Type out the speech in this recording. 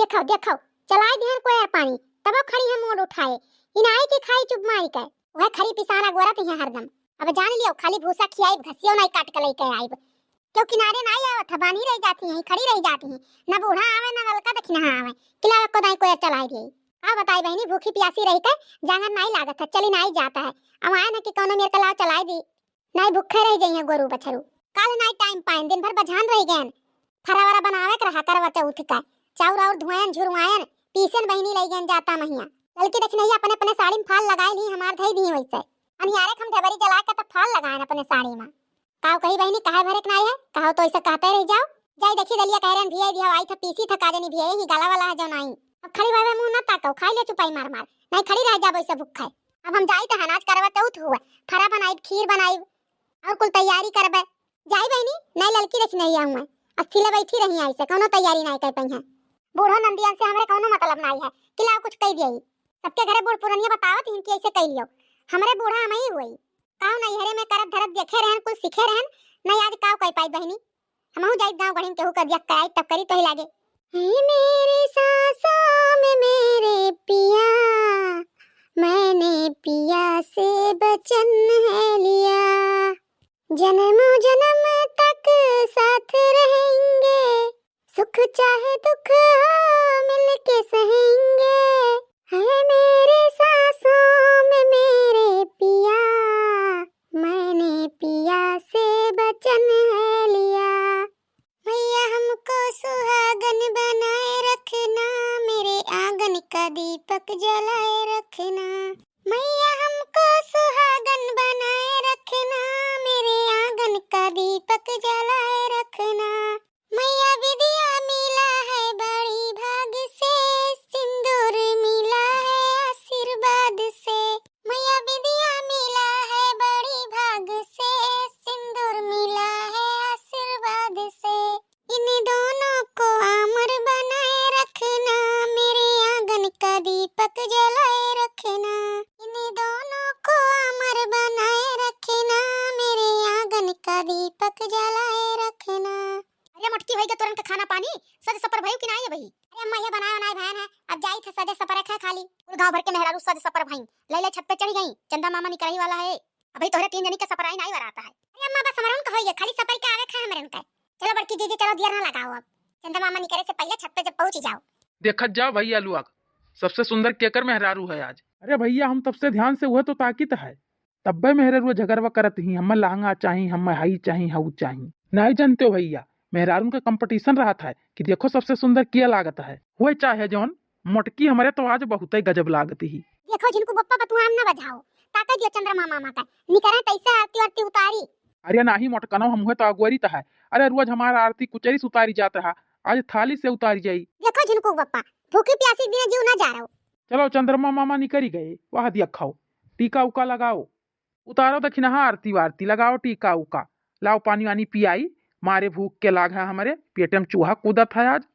देखो देखो चलाए ध्यान को यार पानी तब खड़ी हम मोड़ उठाए इनाई की खाई चुप मारी के वह खरी पिसाना गोरा थी हरदम। अब जान लियो खाली भूसा खियाई घसियो नहीं काट के लेके आई क्यों किनारे नहीं आवत बानी रह जाती हैं खड़ी रह जाती हैं ना बूढ़ा आवे ना लड़का दखना आवे किला को दाई को चलाई दी। आ बताई बहनी भूखी प्यासी रही के जांगर नहीं लागत है चली नहीं जाता है अब आए ना कि कोनो मेरे कलाव चलाई दी नहीं भूखे रह जाइए गोरू बछरू काल नहीं टाइम पाइन दिन भर बझान रह गए फरावरा बनावे कर रहा करवा चौथ का चाउर और धुआन झुरवायन पीसन बहनी लई गन जाता महिया लड़की देख नहीं अपने अपने साड़ी में फाल लगाई ली हमार धई दी वैसे अनियारे हम ढबरी जला के तो फाल लगाए अपने साड़ी में काव कही बहनी काहे भरे नहीं है कहो तो ऐसा कहते रह जाओ जाई देखी दलिया कह रहे भिया भिया आई था पीसी था काजनी भिया ही गाला वाला है जो नहीं अब खड़ी भावे मुंह ना ताको खाई ले चुपाई मार मार नहीं खड़ी रह जा वैसे भूखा अब हम जाई तो अनाज करवा चौथ हुआ फरा बनाई खीर बनाई और कुल तैयारी करबे जाई बहनी नहीं लड़की देख नहीं आऊं मैं अस्थिले बैठी रही ऐसे कोनो तैयारी नहीं कर पई है बूढ़ो नंदियन से हमरे कोनो मतलब नहीं है किला कुछ कह दियई सबके घरे बूढ़ पुरनिया बतावत इनकी ऐसे कह लियो हमरे बूढ़ा हम ही हुई काव नहीं हरे में करत धरत देखे रहन कुछ सीखे रहन नहीं आज काव कह पाई बहनी हमहु जाई गांव गढ़िन केहू कर दिया कराई तब करी तो ही लागे हे मेरे सांसों में मेरे पिया मैंने पिया से वचन है लिया जन्मों जन्म तक साथ रहेंगे सुख चाहे दुख मिलके सहेंगे है मेरे सांसों में मेरे पिया मैंने पिया से वचन है लिया भैया हमको सुहागन बनाए रखना मेरे आंगन का दीपक जलाए रखना मैया हमको सुहागन बनाए रखना मेरे आंगन का दीपक जलाए रखना मैया विद्या मिला है बड़ी भाग से सिंदूर मिला है आशीर्वाद से मैया विद्या मिला है बड़ी भाग से सिंदूर मिला है आशीर्वाद से इन दोनों को अमर बनाए रखना मेरे आंगन का दीपक जलाए रखना इन दोनों को अमर बनाए रखना मेरे आंगन का दीपक जलाए रखना। अरे मटकी भाई का तुरंत खाना पानी सज सपर भाई कि नहीं है भाई अरे अम्मा ये बनाया बनाया बहन है अब जाई थे सजे सपर रखा खाली पूरे गांव भर के मेहरारू सज सपर भाई ले ले छत पे चढ़ी गई चंदा मामा निकलई वाला है अभी तोहरे 3 जनी का सपराई नहीं बराता है अरे अम्मा बस हमरन कहोइए खाली सपर के आवे खा हमरन का चलो बड़की दीदी चलो दियर ना लगाओ अब चंदा मामा निकले से पहले छत पे जब पहुंच जाओ देखत जाओ भैया लुआ सबसे सुंदर केकर मेहरारू है आज। अरे भैया हम तब से ध्यान से हुए तो ताकित है तब्बे मेहरारू झगड़वा करत ही हम लहंगा चाही हम हाई चाही हाउ चाही नहीं जानते हो भैया मेहरारू का कंपटीशन रहा था कि देखो सबसे सुंदर किया लागत है वही चाहे जौन मोटकी हमारे तो आज बहुत ही गजब लागत ही देखो जिनको बप्पा बतुआम ना बजाओ ताका दियो चंद्रमा मामा का निकरे तैसे आरती आरती उतारी अरे नाही मोटकनो हम हुए तो अगवरी तो है अरे रोज हमारा आरती कुचरी से उतारी जाता है आज थाली से उतारी जाई देखो जिनको बप्पा भूखी प्यासी दिन जीव ना जा रहा चलो चंद्रमा मामा निकरी गए वह दिया खाओ टीका उका लगाओ उतारो दक्षिणा आरती वारती लगाओ टीका उका लाओ पानी वानी पियाई मारे भूख के लाग है हमारे पेट में चूहा कूदत है आज